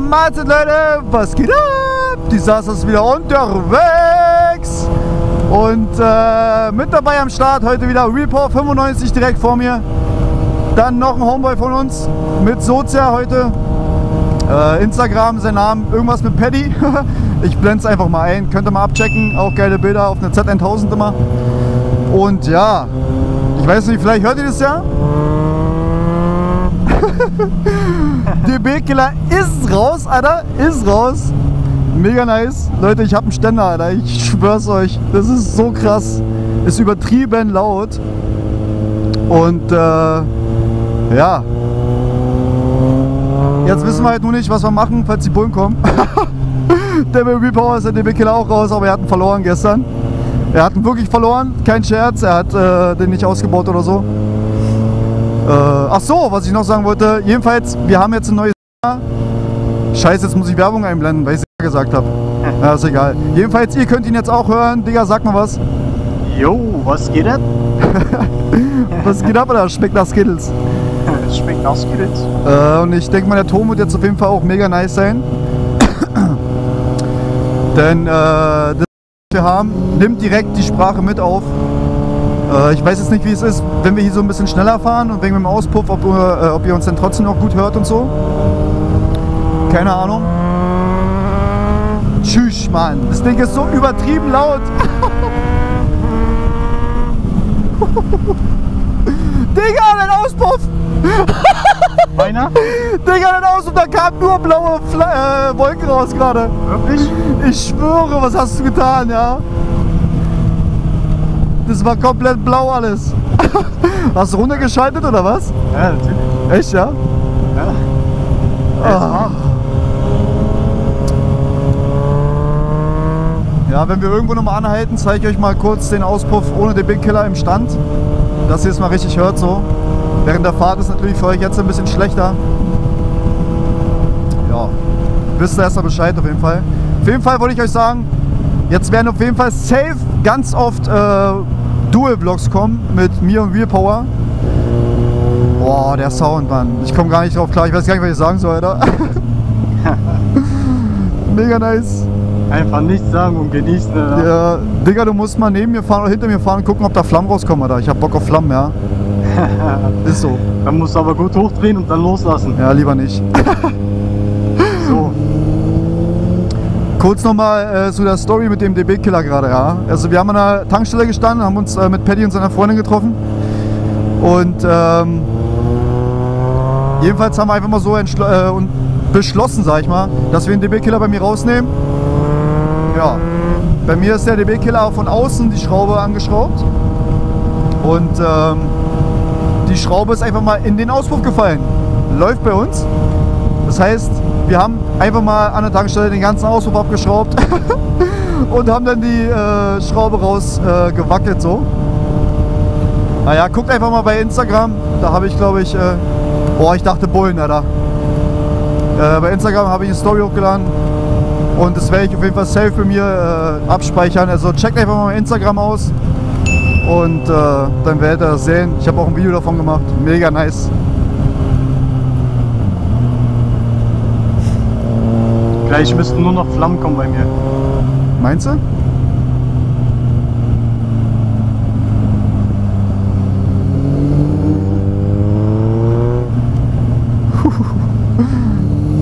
Mahlzeit Leute, was geht ab? Die Saß ist wieder unterwegs und mit dabei am Start heute wieder Reaper 95 direkt vor mir. Dann noch ein Homeboy von uns mit Sozia heute. Instagram, sein Name, irgendwas mit Paddy. Ich blende es einfach mal ein, könnt ihr mal abchecken. Auch geile Bilder auf einer Z1000 immer. Und ja, ich weiß nicht, vielleicht hört ihr das ja. DB-Killer ist raus, Alter, ist raus. Mega nice. Leute, ich habe einen Ständer, Alter, ich schwör's euch. Das ist so krass. Ist übertrieben laut. Und ja. Jetzt wissen wir halt nur nicht, was wir machen, falls die Bullen kommen. Der Reaper ist der DB-Killer auch raus, aber er hat ihn verloren gestern. Er hat ihn wirklich verloren, kein Scherz. Er hat den nicht ausgebaut oder so. Ach so, was ich noch sagen wollte, jedenfalls, wir haben jetzt ein neues Scheiße, jetzt muss ich Werbung einblenden, weil ich es gesagt habe. Ja, ist egal. Jedenfalls, ihr könnt ihn jetzt auch hören. Digga, sag mal was. Jo, was geht ab? Was geht ab, oder? Schmeckt nach Skittles. Schmeckt nach Skittles. Und ich denke mal, der Ton wird jetzt auf jeden Fall auch mega nice sein. Denn das, was wir haben, nimmt direkt die Sprache mit auf. Ich weiß jetzt nicht, wie es ist, wenn wir hier so ein bisschen schneller fahren und wegen dem Auspuff, ob ihr uns dann trotzdem noch gut hört und so. Keine Ahnung. Tschüss, Mann. Das Ding ist so übertrieben laut. Digga, dein Auspuff! Meiner? Digga, dein Auspuff, da kamen nur blaue Wolken raus gerade. Wirklich? Ich schwöre, was hast du getan, ja? Das war komplett blau alles. Hast du runtergeschaltet oder was? Ja, natürlich. Echt, ja? Ja. Ah. Ja, wenn wir irgendwo nochmal anhalten, zeige ich euch mal kurz den Auspuff ohne den DB-Killer im Stand. Dass ihr es mal richtig hört so. Während der Fahrt ist natürlich für euch jetzt ein bisschen schlechter. Ja, wisst ihr erstmal Bescheid auf jeden Fall. Auf jeden Fall wollte ich euch sagen, jetzt werden auf jeden Fall safe ganz oft Dual-Vlogs kommen mit mir und Reaper. Boah, der Sound, Mann. Ich komme gar nicht drauf klar. Ich weiß gar nicht, was ich sagen soll, Alter. Mega nice. Einfach nichts sagen und genießen, Alter. Ja, Digga, du musst mal neben mir fahren oder hinter mir fahren und gucken, ob da Flammen rauskommen, Alter. Ich hab Bock auf Flammen, ja. Ist so. Dann musst du aber gut hochdrehen und dann loslassen. Ja, lieber nicht. So. Kurz nochmal zu der Story mit dem DB-Killer gerade, ja. Also wir haben an der Tankstelle gestanden, haben uns mit Paddy und seiner Freundin getroffen. Und jedenfalls haben wir einfach mal so beschlossen, sag ich mal, dass wir den DB-Killer bei mir rausnehmen. Ja, bei mir ist der DB-Killer auch von außen die Schraube angeschraubt. Und die Schraube ist einfach mal in den Auspuff gefallen. Läuft bei uns. Das heißt, wir haben einfach mal an der Tankstelle den ganzen Auspuff abgeschraubt und haben dann die Schraube rausgewackelt so. Naja, guckt einfach mal bei Instagram. Da habe ich, glaube ich, boah, ich dachte Bullen, Alter. Bei Instagram habe ich eine Story hochgeladen und das werde ich auf jeden Fall safe bei mir abspeichern. Also checkt einfach mal mein Instagram aus und dann werdet ihr das sehen. Ich habe auch ein Video davon gemacht. Mega nice. Gleich müssten nur noch Flammen kommen bei mir. Meinst du?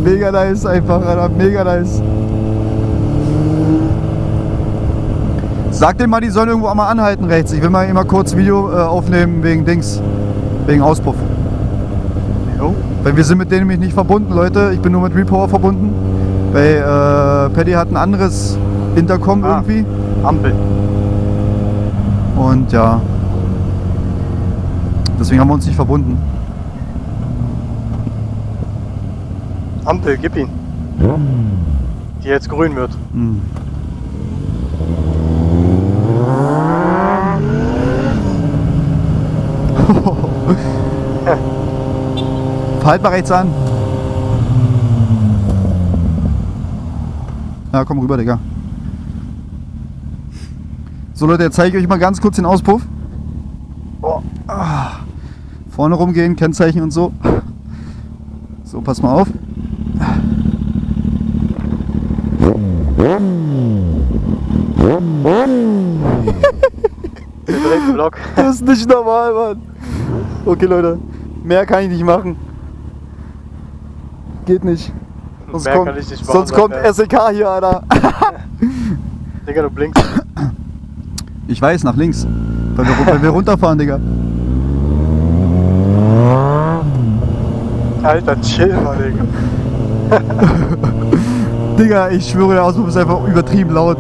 Mega nice einfach, Alter. Mega nice. Sag denen mal, die sollen irgendwo mal anhalten rechts. Ich will mal immer kurz Video aufnehmen wegen Dings. Wegen Auspuff. Jo. Weil wir sind mit denen nämlich nicht verbunden, Leute. Ich bin nur mit Repower verbunden. Weil Paddy hat ein anderes Intercom irgendwie. Ampel. Und ja. Deswegen haben wir uns nicht verbunden. Ampel, gib ihn. die jetzt grün wird. Hm. Halt mal rechts an. Ja, komm rüber, Digga. So Leute, jetzt zeige ich euch mal ganz kurz den Auspuff. Oh. Ah. Vorne rumgehen, Kennzeichen und so. So, pass mal auf. Block. Das ist nicht normal, Mann. Okay, Leute, mehr kann ich nicht machen. Geht nicht. Sonst Mehr kommt, kann ich nicht machen, sonst kommt Alter. SEK hier, Alter. Digga, du blinkst. Ich weiß, nach links. Weil wir runterfahren, Digga. Alter, chill mal, Digga. Digga, ich schwöre, der Auspuff ist einfach übertrieben laut.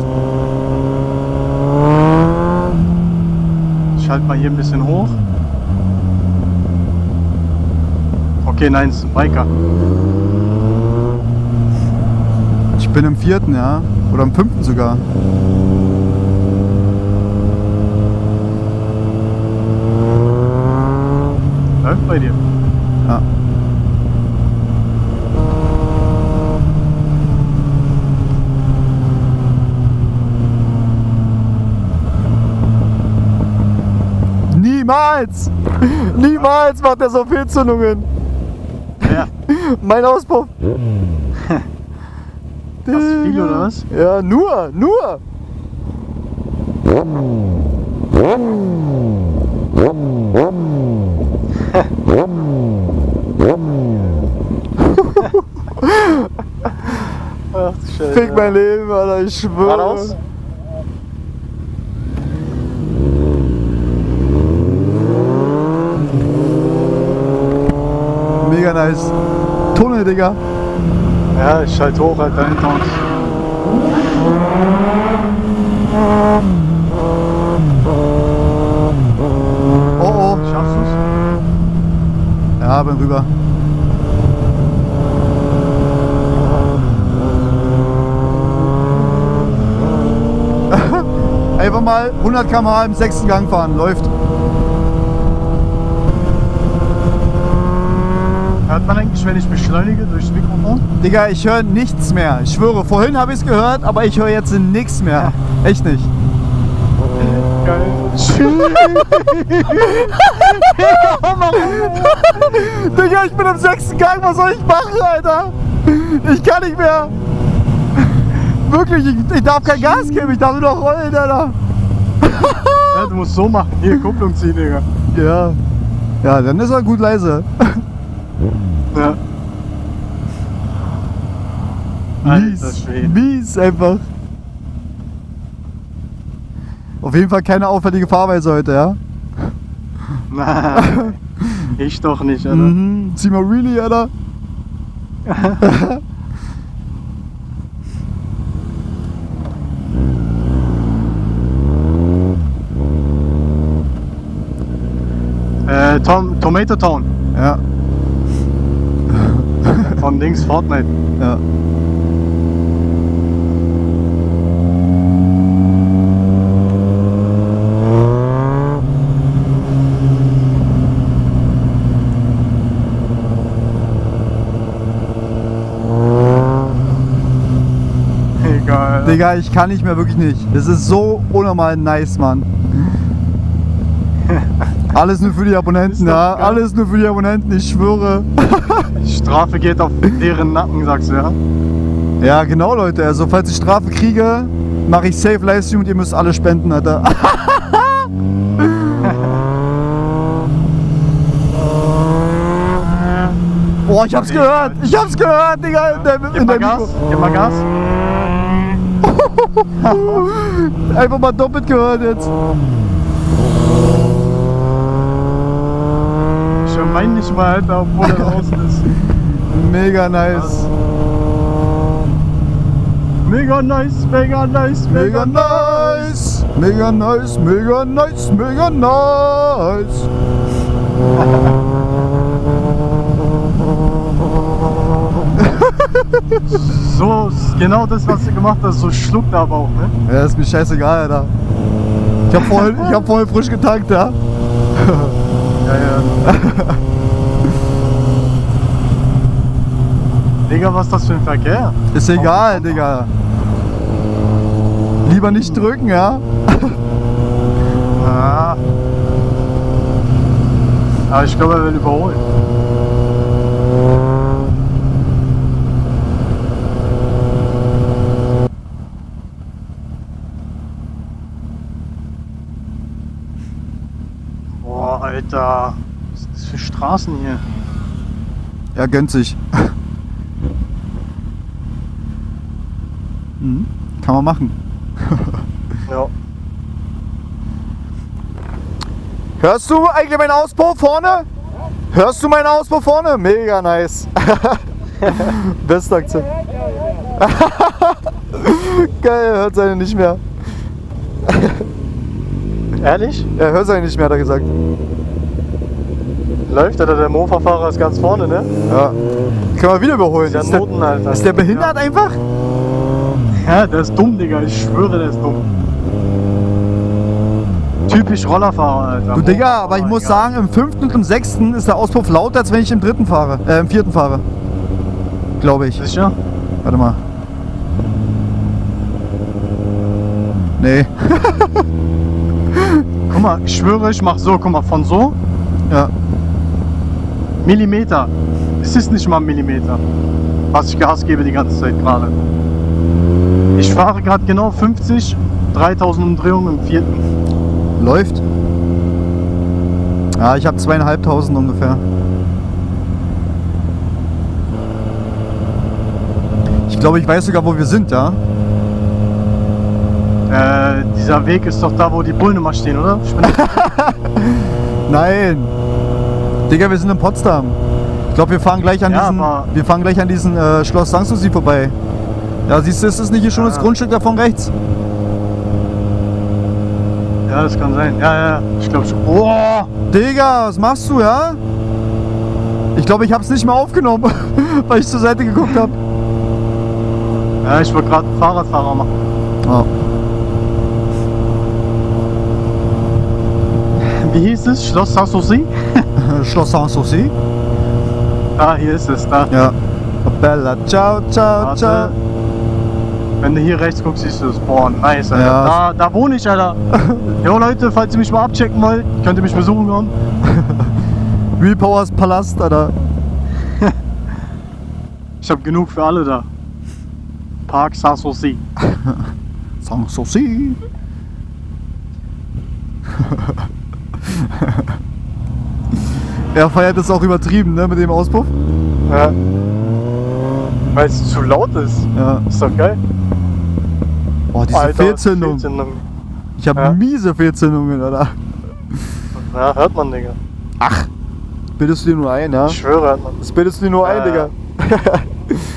Ich halte mal hier ein bisschen hoch. Okay, nein, es ist ein Biker. Ich bin im 4., ja. Oder im 5. sogar. Läuft bei dir. Ja. Niemals! Niemals macht er so Fehlzündungen! Ja. Mein Auspuff! Hast du viel oder was? Ja, nur! Ach du Scheiße. Fick mein Leben, Alter, ich schwöre. Geradeaus? Mega nice. Tunnel, Digga. Ja, ich schalte hoch, Alter, hinter uns. Oh oh. Schaffst du's? Ja, bin rüber. Einfach mal 100 km/h im 6. Gang fahren, läuft. Hört man eigentlich, wenn ich beschleunige durchs Mikrofon? Digga, ich höre nichts mehr. Ich schwöre, vorhin habe ich es gehört, aber ich höre jetzt nichts mehr. Echt nicht. Geil. Digga, ich bin im 6. Gang, was soll ich machen, Alter? Ich kann nicht mehr. Wirklich, ich darf kein Gas geben, ich darf nur noch rollen, Alter. Ja, du musst so machen. Hier, Kupplung ziehen, Digga. Ja. Ja, dann ist er gut leise. Ja. Alter Schwede. Mies einfach. Auf jeden Fall keine auffällige Fahrweise heute, ja? Nein, ich doch nicht, Alter. Mhm. Zieh mal really, Alter. Tomato Town. Ja, Von links Fortnite. ja. Egal. Digga, ich kann nicht mehr, wirklich nicht. Das ist so unnormal nice, Mann. Alles nur für die Abonnenten, Ist doch ja. geil. Alles nur für die Abonnenten, ich schwöre. Die Strafe geht auf deren Nacken, sagst du, ja? Ja, genau, Leute. Also, falls ich Strafe kriege, mache ich safe Livestream und ihr müsst alle spenden, Alter. Boah, ich hab's gehört. Ich hab's gehört, Digga. Gib mal Gas, gib mal Gas. Einfach mal doppelt gehört jetzt. Ich höre meinen nicht mal, Alter, obwohl er draußen ist. Mega nice. Mega nice, mega nice, Mega nice. Mega nice, mega nice, mega nice. So, genau das, was du gemacht hast, so schluckt aber auch, ne? Ja, ist mir scheißegal, Alter. Ich hab vorhin frisch getankt, ja. Ja, ja. Digga, was ist das für ein Verkehr? Ist egal, Digga. Lieber nicht drücken, ja. Ah. Aber ich glaube, er will überholen. Boah, Alter. Was ist das für Straßen hier? Er gönnt sich. Mhm. Kann man machen. Ja. Hörst du eigentlich meinen Auspuff vorne? Hörst du meinen Auspuff vorne? Mega nice. Bester Akzent. Geil, er hört seine nicht mehr. Ehrlich? Er hört seine nicht mehr, hat er gesagt. Läuft, Alter, der Mofa-Fahrer ist ganz vorne, ne? Ja. Können wir wieder überholen. Ist der Noten, Alter. Ist der behindert einfach? Ja, der ist dumm, Digga. Ich schwöre, der ist dumm. Typisch Rollerfahrer, Alter. Du Digga, aber ich muss sagen, im 5. und im 6. ist der Auspuff lauter, als wenn ich im 3. fahre. Im 4. fahre. Glaube ich. Sicher? Warte mal. Nee. Guck mal, ich schwöre, ich mach so, guck mal, von so Ja. Millimeter. Es ist nicht mal ein Millimeter, was ich Gas gebe die ganze Zeit gerade. Ich fahre gerade genau 50, 3000 Umdrehungen im 4. Läuft. Ja, ich habe 2500 ungefähr. Ich glaube, ich weiß sogar, wo wir sind, ja? Dieser Weg ist doch da, wo die Bullen immer stehen, oder? Nein. Digga, wir sind in Potsdam. Ich glaube, wir fahren gleich an diesen Schloss Sanssouci vorbei. Ja, siehst du, ist das nicht hier schon das Grundstück da von rechts? Ja, das kann sein. Ja, ja, ich glaube schon. Oh! Digga, was machst du, ja? Ich glaube, ich habe es nicht mehr aufgenommen, weil ich zur Seite geguckt habe. Ja, ich wollte gerade einen Fahrradfahrer machen. Oh. Wie hieß es? Schloss Sanssouci? Schloss Sanssouci? Ah, hier ist es, da. Ja. Bella, ciao, ciao, Warte. ciao. Wenn du hier rechts guckst, siehst du es. Boah, nice, Alter. Ja. Da wohne ich, Alter. Jo, Leute, falls ihr mich mal abchecken wollt, könnt ihr mich besuchen kommen. Real Powers Palast, Alter. Ich habe genug für alle da. Park Sanssouci. Sanssouci. Er feiert das auch übertrieben, ne, mit dem Auspuff. Ja. Weil es zu laut ist. Ja. Ist doch geil. Boah, diese Alter, Fehlzündung. Ich habe Ja. miese Fehlzündungen, Alter. Ja, hört man, Digga. Ach, bildest du dir nur ein, ja? Ich schwöre, hört man. Das bildest du dir nur ein, Ja. Digga.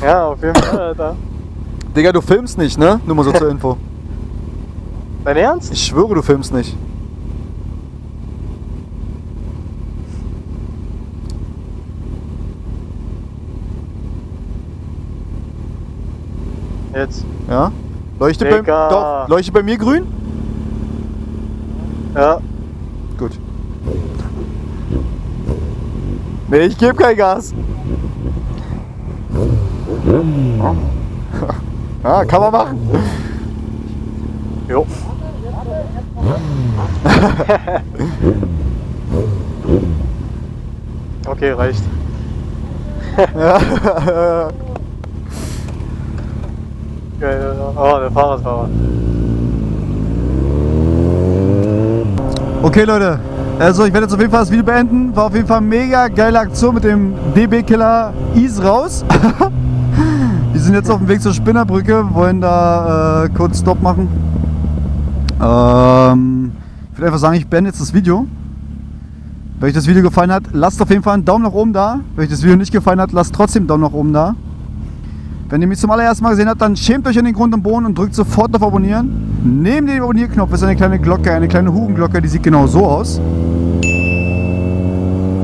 Ja, auf jeden Fall, Alter. Digga, du filmst nicht, ne? Nur mal so zur Info. Dein Ernst? Ich schwöre, du filmst nicht. Jetzt. Ja? Leuchtet Digga. leuchtet bei mir grün? Ja. Gut. Nee, ich gebe kein Gas. Ja, kann man machen. Jo. Okay, reicht. Geil, oh, der Fahrradfahrer. Okay, Leute. Also, ich werde jetzt auf jeden Fall das Video beenden. War auf jeden Fall eine mega geile Aktion mit dem DB Killer Ease raus. Wir sind jetzt auf dem Weg zur Spinnerbrücke, wollen da kurz Stopp machen. Ich würde einfach sagen, ich beende jetzt das Video. Wenn euch das Video gefallen hat, lasst auf jeden Fall einen Daumen nach oben da. Wenn euch das Video nicht gefallen hat, lasst trotzdem einen Daumen nach oben da. Wenn ihr mich zum allerersten Mal gesehen habt, dann schämt euch in den Grund und Boden und drückt sofort auf Abonnieren. Neben dem Abonnierknopf ist eine kleine Glocke, eine kleine Hurenglocke, die sieht genau so aus.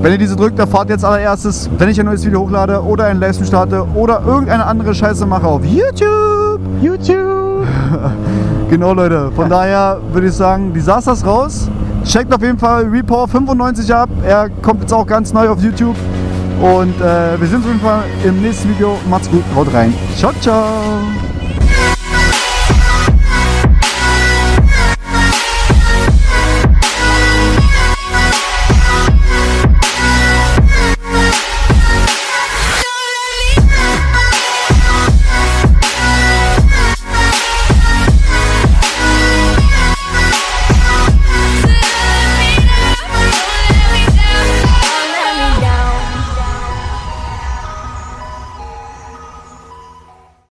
Wenn ihr diese drückt, erfahrt ihr jetzt allererstes, wenn ich ein neues Video hochlade oder einen Livestream starte oder irgendeine andere Scheiße mache auf YouTube. Genau, Leute. Von daher würde ich sagen, Disasters raus. Checkt auf jeden Fall Reaper 95 ab. Er kommt jetzt auch ganz neu auf YouTube. Und wir sehen uns auf jeden Fall im nächsten Video. Macht's gut, haut rein. Ciao, ciao.